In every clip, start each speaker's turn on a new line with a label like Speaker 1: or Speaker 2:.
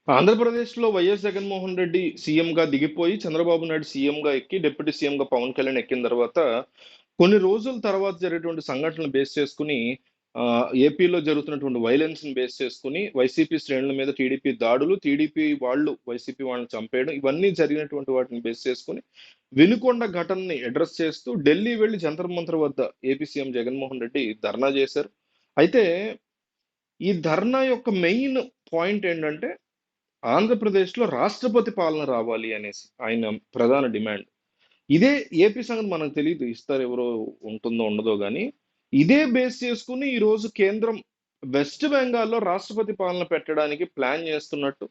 Speaker 1: ఆంధ్రప్రదేశ్‌లో వైఎస్ జగన్మోహన్ రెడ్డి సీఎంగా దిగిపోయి, చంద్రబాబు నాయుడు సీఎంగా ఎక్కి, డిప్యూటీ సీఎంగా పవన్ కళ్యాణ్ ఎక్కిన తర్వాత, కొన్ని రోజుల తర్వాత జరిగేటువంటి సంఘటనలు బేస్ చేసుకొని ఏపీలో జరుగుతున్నటువంటి వయలెన్స్‌ని బేస్ చేసుకొని, వైసీపీ శ్రేణుల మీద టీడీపీ దాడులు, టీడీపీ వాళ్ళు వైసీపీ వాళ్ళని చంపేయడం, ఇవన్నీ జరిగినటువంటి వాటిని బేస్ చేసుకొని, వినుకొండ ఘటనని అడ్రెస్ చేస్తూ ఢిల్లీ వెళ్లి జంతర్ మంతర్ వద్ద ఏపీ సీఎం జగన్మోహన్ రెడ్డి ధర్నా చేశారు. అయితే ఈ ధర్నా యొక్క మెయిన్ పాయింట్ ఏంటంటే ఆంధ్రప్రదేశ్‌లో రాష్ట్రపతి పాలన రావాలి అనేసి ఆయన ప్రధాన డిమాండ్. ఇదే ఏపీ సంగతి మనకు తెలీదు. ఇస్తారు ఎవరో ఉంటుందో ఉండదో గానీ, ఇదే బేస్ చేసుకొని ఈరోజు కేంద్రం వెస్ట్ బెంగాల్‌లో రాష్ట్రపతి పాలన పెట్టడానికి ప్లాన్ చేస్తున్నట్టు,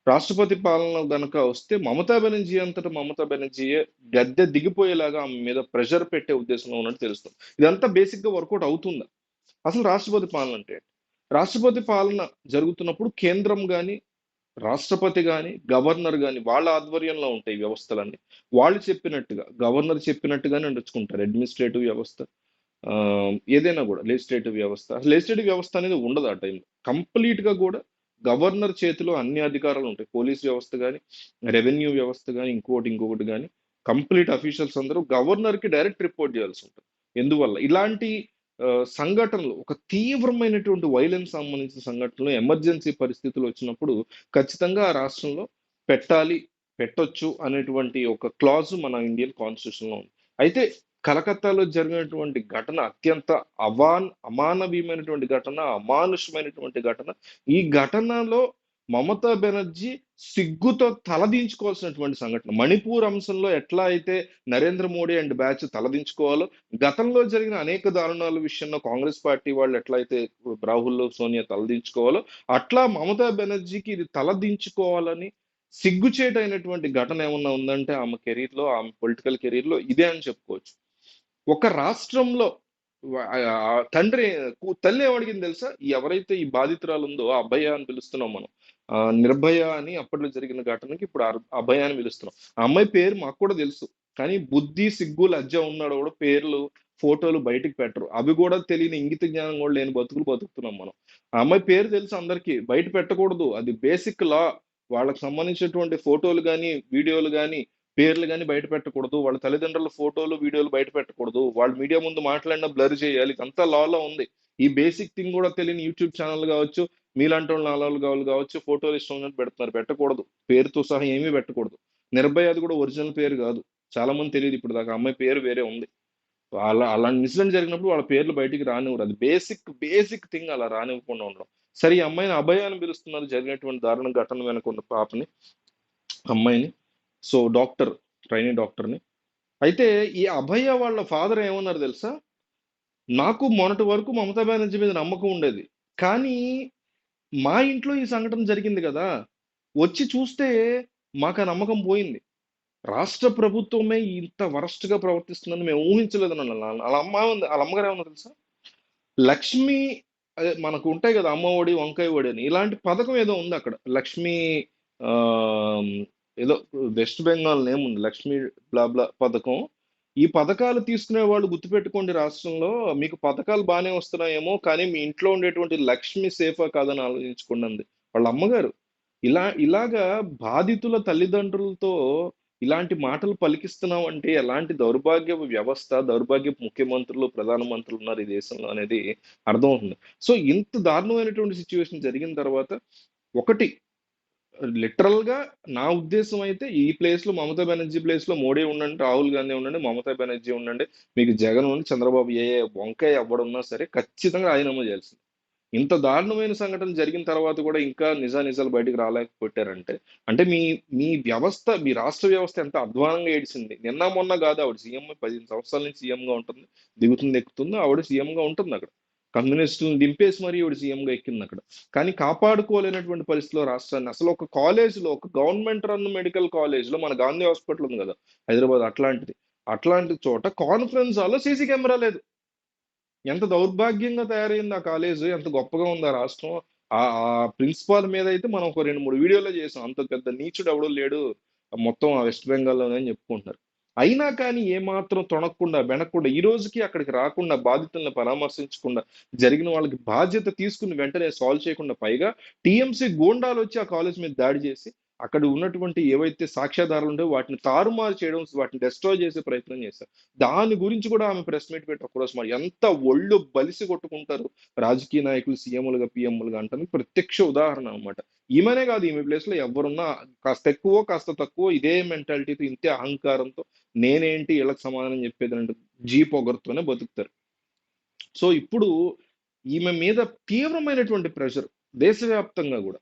Speaker 1: రాష్ట్రపతి పాలన గనక వస్తే మమతా బెనర్జీ అంతట మమతా బెనర్జీయే గద్దె దిగిపోయేలాగా ఆమె మీద ప్రెషర్ పెట్టే ఉద్దేశంలో ఉన్నట్టు తెలుస్తుంది. ఇదంతా బేసిక్‌గా వర్కౌట్ అవుతుందా? అసలు రాష్ట్రపతి పాలన అంటే ఏంటి? రాష్ట్రపతి పాలన జరుగుతున్నప్పుడు కేంద్రం గాని, రాష్ట్రపతి గాని, గవర్నర్ గాని వాళ్ళ ఆధ్వర్యంలో ఉంటాయి ఈ వ్యవస్థలన్నీ. వాళ్ళు చెప్పినట్టుగా, గవర్నర్ చెప్పినట్టుగానే నడుచుకుంటారు. అడ్మినిస్ట్రేటివ్ వ్యవస్థ ఏదైనా గూడా లెజిస్లేటివ్ వ్యవస్థ. అసలు లెజిస్లేటివ్ వ్యవస్థ అనేది ఉండదు ఆ టైంలో. కంప్లీట్‌గా గూడా గవర్నర్ చేతిలో అన్ని అధికారాలు ఉంటాయి. పోలీస్ వ్యవస్థ గాని, రెవెన్యూ వ్యవస్థ గాని, ఇంకొకటి గాని కంప్లీట్ అఫీషియల్స్ అందరూ గవర్నర్‌కి డైరెక్ట్ రిపోర్ట్ చేయాల్సి ఉంటది. ఎందువల్ల? ఇలాంటి సంఘటనలు ఒక తీవ్రమైనటువంటి వయలెన్స్ సంబంధించిన సంఘటనలు, ఎమర్జెన్సీ పరిస్థితులు వచ్చినప్పుడు ఖచ్చితంగా ఆ రాష్ట్రంలో పెట్టాలి, పెట్టొచ్చు అనేటువంటి ఒక క్లాజ్ మన ఇండియన్ కాన్స్టిట్యూషన్‌లో ఉంది. అయితే కలకత్తాలో జరిగినటువంటి ఘటన అత్యంత అమానవీయమైనటువంటి ఘటన, అమానుషమైనటువంటి ఘటన. ఈ ఘటనలో మమతా బెనర్జీ సిగ్గుతో తలదించుకోవాల్సినటువంటి సంఘటన. మణిపూర్ అంశంలో ఎట్లా అయితే నరేంద్ర మోడీ అండ్ బ్యాచ్ తలదించుకోవాలో, గతంలో జరిగిన అనేక దారుణాల విషయంలో కాంగ్రెస్ పార్టీ వాళ్ళు ఎట్లయితే రాహుల్, సోనియా తలదించుకోవాలో, అట్లా మమతా బెనర్జీకి ఇది తలదించుకోవాలని సిగ్గుచేటైనటువంటి ఘటన ఏమన్నా ఉందంటే ఆమె కెరీర్‌లో, ఆమె పొలిటికల్ కెరీర్‌లో ఇదే అని చెప్పుకోవచ్చు. ఒక రాష్ట్రంలో తండ్రి తల్లి ఏమడిగింది తెలుసా? ఎవరైతే ఈ బాధితురాలు ఉందో ఆ అభయ అని పిలుస్తున్నాం మనం. నిర్భయ అని అప్పట్లో జరిగిన ఘటనకి ఇప్పుడు అభయ అని పిలుస్తున్నాం. ఆ అమ్మాయి పేరు మాకు కూడా తెలుసు. కానీ బుద్ధి, సిగ్గు, లజ్జ ఉన్నాడు కూడా పేర్లు, ఫోటోలు బయటికి పెట్టరు. అవి కూడా తెలియని ఇంగిత జ్ఞానం కూడా లేని బతుకులు బతుకుతున్నాం మనం. ఆ అమ్మాయి పేరు తెలుసు అందరికీ. బయట పెట్టకూడదు. అది బేసిక్ లా. వాళ్ళకి సంబంధించినటువంటి ఫోటోలు గాని, వీడియోలు గాని పేర్లు గాని బయట పెట్టకూడదు. వాళ్ళ తల్లిదండ్రుల ఫోటోలు, వీడియోలు బయట పెట్టకూడదు. వాళ్ళు మీడియా ముందు మాట్లాడినా బ్లర్ చేయాలి. ఇదంతా లాలో ఉంది. ఈ బేసిక్ థింగ్ కూడా తెలియని యూట్యూబ్ ఛానల్ కావచ్చు, మీలాంటోళ్ళు నాలాలు కావచ్చు, ఫోటోలు ఇష్టం ఉన్నట్టు పెడుతున్నారు. పెట్టకూడదు. పేరుతో సహా ఏమీ పెట్టకూడదు. నిర్భయ అది కూడా ఒరిజినల్ పేరు కాదు. చాలా మంది తెలియదు ఇప్పుడు దాకా. అమ్మాయి పేరు వేరే ఉంది. అలాంటి ఇన్సిడెంట్ జరిగినప్పుడు వాళ్ళ పేర్లు బయటికి రానివ్వరు. అది బేసిక్ థింగ్ అలా రానివ్వకుండా ఉండడం. సరే ఈ అమ్మాయిని అభయ అని పిలుస్తున్నారు జరిగినటువంటి దారుణ ఘటన వెనక ఉన్న పాపని, అమ్మాయిని. సో డాక్టర్, ట్రైనీ డాక్టర్‌ని. అయితే ఈ అభయ వాళ్ళ ఫాదర్ ఏమన్నారు తెలుసా? నాకు మొన్నటి వరకు మమతా బెనర్జీ మీద నమ్మకం ఉండేది. కానీ మా ఇంట్లో ఈ సంఘటన జరిగింది గదా! వచ్చి చూస్తే మాకా నమ్మకం పోయింది. రాష్ట్ర ప్రభుత్వమే ఇంత వరస్ట్‌గా ప్రవర్తిస్తుందని మేము ఊహించలేదనన్నారు. ఆళ్ళ అమ్మగారు ఏమన్నారో తెలుసా? లక్ష్మి అదే మనకు ఉంటాయి గదా! అమ్మ ఒడి, వంకాయ ఒడి అని. ఇలాంటి పథకం ఏదో ఉందక్కడ. లక్ష్మి ఆహ్, ఏదో వెస్ట్ బెంగాల్ నేమ్ ఉంది. లక్ష్మి బ్లా బ్లా పథకం. ఈ పథకాలు తీసుకునే వాళ్ళు గుర్తుపెట్టుకోండి రాష్ట్రంలో. మీకు పథకాలు బానే వస్తున్నాయేమో, కానీ మీ ఇంట్లో ఉండేటువంటి లక్ష్మి సేఫా కాదని ఆలోచించుకోండి అంది. వాళ్ళ అమ్మగారు. ఇలాగా బాధితుల తల్లిదండ్రులతో ఇలాంటి మాటలు పలికిస్తున్నాం అంటే ఎలాంటి దౌర్భాగ్యపు వ్యవస్థ, దౌర్భాగ్యపు ముఖ్యమంత్రులు, ప్రధానమంత్రులు ఉన్నారు ఈ దేశంలో అనేది అర్థమవుతుంది. సో, ఇంత దారుణమైనటువంటి సిట్యుయేషన్ జరిగిన తర్వాత ఒకటి లిటరల్‌గా నా ఉద్దేశ్యం అయితే ఈ ప్లేస్‌లో మమతా బెనర్జీ ప్లేస్‌లో మోడీ ఉండండి, రాహుల్ గాంధీ ఉండండి, మమతా బెనర్జీ ఉండండి, మీకు జగన్ ఉండి, చంద్రబాబు వంకాయ ఎవ్వడున్నా సరే ఖచ్చితంగా రాజీనామా చేయాల్సిందే. ఇంత దారుణమైన సంఘటన జరిగిన తర్వాత కూడా ఇంకా నిజానిజాలు బయటికి రాలేకపోయారంటే, అంటే మీ మీ వ్యవస్థ, మీ రాష్ట్ర వ్యవస్థ ఎంత అధ్వానంగా ఏడిసింది. నిన్న మొన్న కాదు ఆవిడ సీఎం 15 సంవత్సరాల నుంచి సీఎంగా ఉంటుంది. దిగుతుంది, ఎక్కుతుంది. ఆవిడ సీఎంగా ఉంటుందక్కడ. కమ్యూనిస్టులను దింపేసి మరి ఈవిడ సీఎంగా ఎక్కిందక్కడ. కానీ కాపాడుకోలేనటువంటి పరిస్థితిలో రాష్ట్రాన్ని అసలు ఒక కాలేజ్‌లో, ఒక గవర్నమెంట్ రన్ మెడికల్ కాలేజ్‌లో మన గాంధీ హాస్పిటల్ ఉంది కదా! హైదరాబాద్ అట్లాంటిది. అట్లాంటి చోట కాన్ఫరెన్స్ హాల్‌లో సీసీ కెమెరా లేదు. ఎంత దౌర్భాగ్యంగా తయారైంది ఆ కాలేజు. ఎంత గొప్పగా ఉంది ఆ రాష్ట్రం. ఆ ప్రిన్సిపాల్ మీదయితే మనం ఒక 2, 3 వీడియోలే చేసాం. అంత పెద్ద నీచుడు ఎవడు లేడు మొత్తం ఆ వెస్ట్ బెంగాల్‌లోనే అని చెప్పుకుంటున్నారు. అయినా కానీ ఏమాత్రం తొణక్కుండా బెనక్కుండా ఈ రోజుకి అక్కడికి రాకుండా బాధితులను పరామర్శించకుండా జరిగిన వాళ్ళకి బాధ్యత తీసుకుని వెంటనే సాల్వ్ చేయకుండా పైగా టీఎంసీ గూండాలు వచ్చి ఆ కాలేజ్ మీద దాడి చేసి అక్కడ ఉన్నటువంటి ఏవైతే సాక్ష్యాధారాలు ఉంటే వాటిని తారుమారు చేయడం, వాటిని డెస్ట్రాయ్ చేసే ప్రయత్నం చేశారు. దాని గురించి కూడా ఆమె ప్రెస్ మీట్ పెట్టి ఒక్కరోజు మరి ఎంత ఒళ్ళు బలిసి కొట్టుకుంటారు రాజకీయ నాయకులు, సీఎంలుగా పిఎంలుగా అంటానికి ప్రత్యక్ష ఉదాహరణ అన్నమాట. ఈమెనే కాదు, ఈమె ప్లేస్ లో ఎవరున్నా కాస్త ఎక్కువ కాస్త తక్కువ ఇదే మెంటాలిటీతో, ఇంతే అహంకారంతో నేనేంటి వీళ్ళకి సమాధానం చెప్పేది అంటే పొగరుతోనే బతుకుతారు. సో ఇప్పుడు ఈమె మీద తీవ్రమైనటువంటి ప్రెషర్ దేశవ్యాప్తంగా కూడా,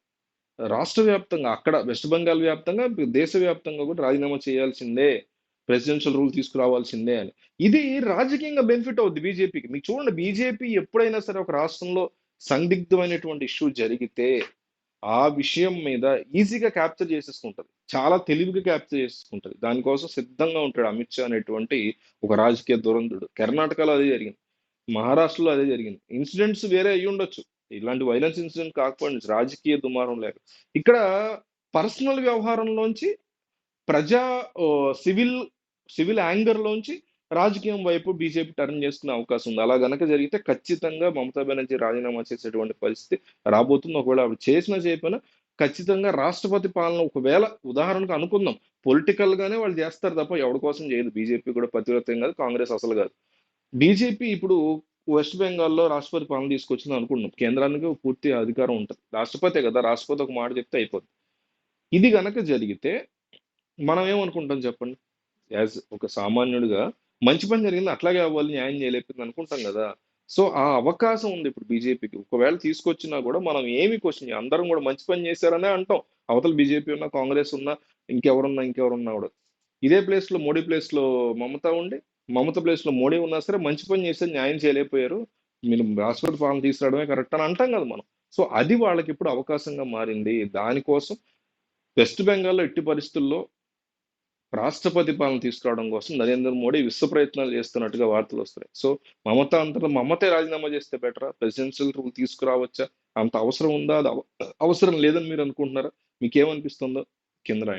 Speaker 1: రాష్ట్ర వ్యాప్తంగా, అక్కడ వెస్ట్ బెంగాల్ వ్యాప్తంగా, దేశవ్యాప్తంగా కూడా రాజీనామా చేయాల్సిందే, ప్రెసిడెన్షియల్ రూల్ తీసుకురావాల్సిందే అని. ఇది రాజకీయంగా బెనిఫిట్ అవుద్ది బీజేపీకి. మీకు చూడండి, బీజేపీ ఎప్పుడైనా సరే ఒక రాష్ట్రంలో సందిగ్ధమైనటువంటి ఇష్యూ జరిగితే ఆ విషయం మీద ఈజీగా క్యాప్చర్ చేసేసుకుంటది, చాలా తెలివిగా క్యాప్చర్ చేసేసుకుంటది. దానికోసం సిద్ధంగా ఉంటాడు అమిత్ షా అనేటువంటి ఒక రాజకీయ దురంధుడు. కర్ణాటకలో అదే జరిగింది, మహారాష్ట్రలో అదే జరిగింది. ఇన్సిడెంట్స్ వేరే అయ్యి ఉండొచ్చు, ఇలాంటి వైలెన్స్ ఇన్సిడెంట్ కాకపోయింది, రాజకీయ దుమారం లేక. ఇక్కడ పర్సనల్ వ్యవహారంలోంచి ప్రజా సివిల్ సివిల్ యాంగర్ లోంచి రాజకీయం వైపు బీజేపీ టర్న్ చేసుకునే అవకాశం ఉంది. అలా గనక జరిగితే ఖచ్చితంగా మమతా బెనర్జీ రాజీనామా చేసేటువంటి పరిస్థితి రాబోతుంది. ఒకవేళ ఆవిడ చేసినా చేయకపోయినా ఖచ్చితంగా రాష్ట్రపతి పాలన, ఒకవేళ ఉదాహరణకు అనుకుందాం, పొలిటికల్ గానే వాళ్ళు చేస్తారు తప్ప ఎవరి కోసం చేయదు. బీజేపీ కూడా పతివ్రతం కాదు, కాంగ్రెస్ అసలు కాదు. బీజేపీ ఇప్పుడు వెస్ట్ బెంగాల్లో రాష్ట్రపతి పాలన తీసుకొచ్చింది అనుకుంటున్నాం, కేంద్రానికి పూర్తి అధికారం ఉంటుంది, రాష్ట్రపతే కదా, రాష్ట్రపతి ఒక మాట చెప్తే అయిపోతుంది. ఇది గనక జరిగితే మనం ఏమనుకుంటాం చెప్పండి? యాజ్ ఒక సామాన్యుడిగా మంచి పని జరిగింది అట్లాగే అవ్వాలి, న్యాయం చేయలేకపోయింది అనుకుంటాం కదా. సో ఆ అవకాశం ఉంది ఇప్పుడు బీజేపీకి. ఒకవేళ తీసుకొచ్చినా కూడా మనం ఏమి క్వశ్చన్ చేయం, అందరం కూడా మంచి పని చేశారనే అంటాం. అవతల బీజేపీ ఉన్నా, కాంగ్రెస్ ఉన్నా, ఇంకెవరున్నా కూడా. ఇదే ప్లేస్ లో మోడీ ప్లేస్ లో మమత ఉండి, మమత ప్లేస్ లో మోడీ ఉన్నా సరే మంచి పని చేస్తే న్యాయం చేయలేకపోయారు, మీరు రాష్ట్రపతి పాలన తీసుకురావడమే కరెక్ట్ అని అంటాం కదా మనం. సో అది వాళ్ళకి ఇప్పుడు అవకాశంగా మారింది. దానికోసం వెస్ట్ బెంగాల్లో ఎట్టి పరిస్థితుల్లో రాష్ట్రపతి పాలన తీసుకురావడం కోసం నరేంద్ర మోడీ విశ్వ ప్రయత్నాలు చేస్తున్నట్టుగా వార్తలు వస్తున్నాయి. సో మమత అంతటా మమతే రాజీనామా చేస్తే బెటరా, ప్రెసిడెన్షియల్ రూల్ తీసుకురావచ్చా, అంత అవసరం ఉందా, అది అవసరం లేదని మీరు అనుకుంటున్నారా? మీకేమనిపిస్తుందో కింద రాయండి.